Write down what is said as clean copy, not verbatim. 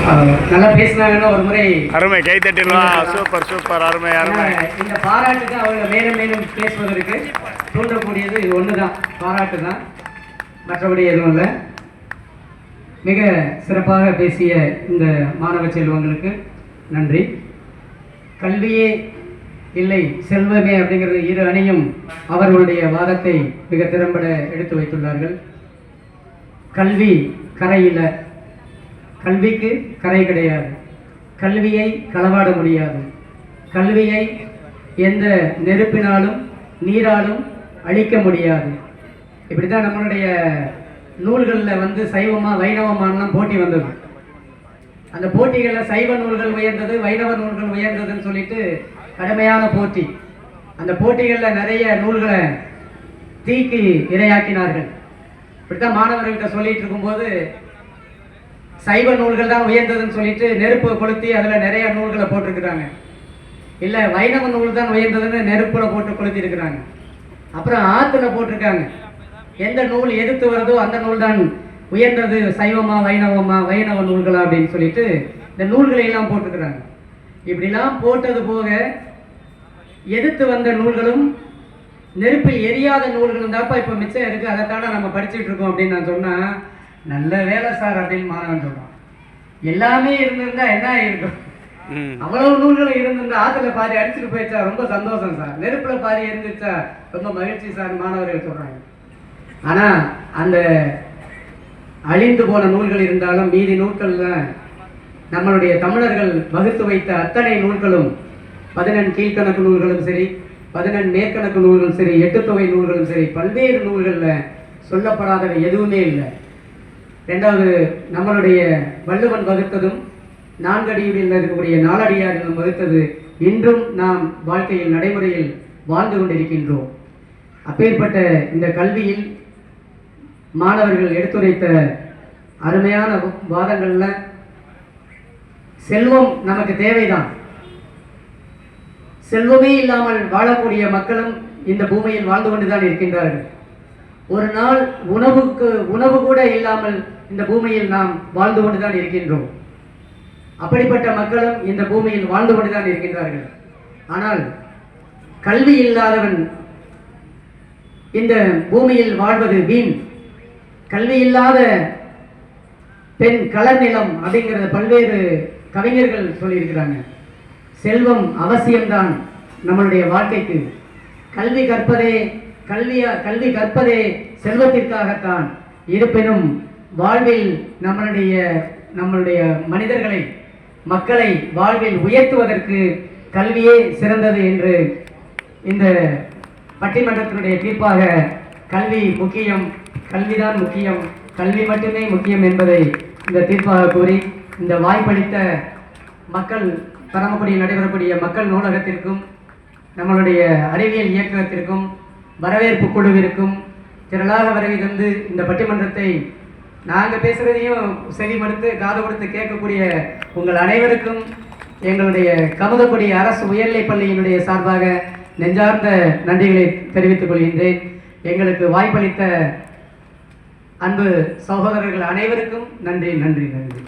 நல்லா பேசினாங்கன்னா ஒரு முறை அருமை கை தட்டிடலாம். சூப்பர் சூப்பர் அருமை அருமை. இந்த பாராட்டுக்கு அவங்க மேலும் மேலும் பேசுவதற்கு தூண்டக்கூடியது இது ஒன்று தான், பாராட்டு தான், மற்றபடி எதுவும் இல்லை. மிக சிறப்பாக பேசிய இந்த மாணவ செல்வங்களுக்கு நன்றி. கல்வியே இல்லை செல்வமே அப்படிங்கிறது இரு அணியும் அவர்களுடைய வாதத்தை மிக திறம்பட எடுத்து வைத்துள்ளார்கள். கல்வி கரையில்ல, கல்விக்கு கரை கிடையாது, கல்வியை களவாட முடியாது, கல்வியை எந்த நெருப்பினாலும் நீராலும் அழிக்க முடியாது. இப்படி தான் நம்மளுடைய நூல்களில் சைவமா வைணவமானலாம் போட்டி வந்தது. அந்த போட்டிகளில் சைவ நூல்கள் உயர்ந்தது, வைணவ நூல்கள் உயர்ந்ததுன்னு சொல்லிட்டு கடுமையான போட்டி. அந்த போட்டிகளில் நிறைய நூல்களை தீக்கு இரையாக்கினார்கள். இப்படித்தான் மாணவர்கள்ட்ட சொல்லிட்டு இருக்கும்போது சைவ நூல்கள் தான் உயர்ந்ததுன்னு சொல்லிட்டு நெருப்பு கொளுத்தி அதில் நிறைய நூல்களை போட்டிருக்கிறாங்க. இல்லை வைணவ நூல் தான் உயர்ந்ததுன்னு நெருப்புல போட்டு கொளுத்தி இருக்கிறாங்க. அப்புறம் ஆற்றுல போட்டிருக்காங்க. எந்த நூல் எதிர்த்து வருதோ அந்த நூல் தான் உயர்ந்தது, சைவமா வைணவமா வைணவ நூல்களா அப்படின்னு சொல்லிட்டு இந்த நூல்களை எல்லாம் போட்டிருக்கிறாங்க. இப்படிலாம் போட்டது போக எதிர்த்து வந்த நூல்களும் நெருப்பில் எரியாத நூல்களும் தாப்பா இப்போ மிச்சம் இருக்கு, அதைத்தானே நம்ம படிச்சுட்டு இருக்கோம் அப்படின்னு நான் சொன்னா, நல்ல வேலை சார் அப்படின்னு மாணவன் சொல்றான். எல்லாமே இருந்திருந்தா என்ன இருக்கும், அவ்வளவு நூல்களும் இருந்திருந்தா ஆத்துல பாதி அடிச்சுட்டு போயிடுச்சா ரொம்ப சந்தோஷம் சார், நெருப்புல பாதி இருந்துச்சா ரொம்ப மகிழ்ச்சி சார் மாணவர்கள் சொல்றாங்க. ஆனா அந்த அழிந்து போன நூல்கள் இருந்தாலும் மீதி நூல்கள்ல நம்மளுடைய தமிழர்கள் வகுத்து வைத்த அத்தனை நூல்களும் 11 கீழ்கணக்கு நூல்களும் சரி, 11 மேற்கணக்கு நூல்களும் சரி, 8 தொகை நூல்களும் சரி, பல்வேறு நூல்களில் சொல்லப்படாதவை எதுவுமே இல்லை. ரெண்டாவது நம்மளுடைய வள்ளுவன் வகுத்ததும் 4 அடியில் இருக்கக்கூடிய 4 அடியார்களும் வகுத்தது இன்றும் நாம் வாழ்க்கையில் நடைமுறையில் வாழ்ந்து கொண்டிருக்கின்றோம். அப்பேற்பட்ட இந்த கல்வியில் மாணவர்கள் எடுத்துரைத்த அருமையான வாதங்கள்ல செல்வம் நமக்கு தேவைதான், செல்வமே இல்லாமல் வாழக்கூடிய மக்களும் இந்த பூமியில் வாழ்ந்து கொண்டுதான் இருக்கின்றார்கள். ஒரு நாள் உணவு கூட இல்லாமல் இந்த பூமியில் நாம் வாழ்ந்து கொண்டுதான் இருக்கின்றோம். அப்படிப்பட்ட மக்களும் இந்த பூமியில் வாழ்ந்து கொண்டுதான் இருக்கின்றார்கள். ஆனால் கல்வி இல்லாதவன் இந்த பூமியில் வாழ்வது வீண். கல்வி இல்லாத பெண் கலர் நிலம் அப்படிங்கிறத பல்வேறு கவிஞர்கள் சொல்லியிருக்கிறாங்க. செல்வம் அவசியம்தான் நம்மளுடைய வாழ்க்கைக்கு. கல்வி கற்பதே செல்வத்திற்காகத்தான். இருப்பினும் வாழ்வில் நம்மளுடைய மனிதர்களை மக்களை வாழ்வில் உயர்த்துவதற்கு கல்வியே சிறந்தது என்று இந்த பட்டிமன்றத்தினுடைய தீர்ப்பாக கல்வி முக்கியம், கல்விதான் முக்கியம், கல்வி மட்டுமே முக்கியம் என்பதை இந்த தீர்ப்பாக கூறி இந்த வாய்ப்பளித்த மக்கள் பரமக்குடியில் நடைபெறக்கூடிய மக்கள் நூலகத்திற்கும் நம்மளுடைய அறிவியல் இயக்கத்திற்கும் வரவேற்பு குழுவிற்கும் திரளாக வருகை தந்து இந்த பட்டிமன்றத்தை நாங்கள் பேசுகிறதையும் செவி மடுத்து காது கொடுத்து கேட்கக்கூடிய உங்கள் அனைவருக்கும் எங்களுடைய கமுதக்குடி அரசு உயர்நிலைப் பள்ளியினுடைய சார்பாக நெஞ்சார்ந்த நன்றிகளை தெரிவித்துக் கொள்கின்றேன். எங்களுக்கு வாய்ப்பளித்த அன்பு சகோதரர்கள் அனைவருக்கும் நன்றி நன்றி நன்றி.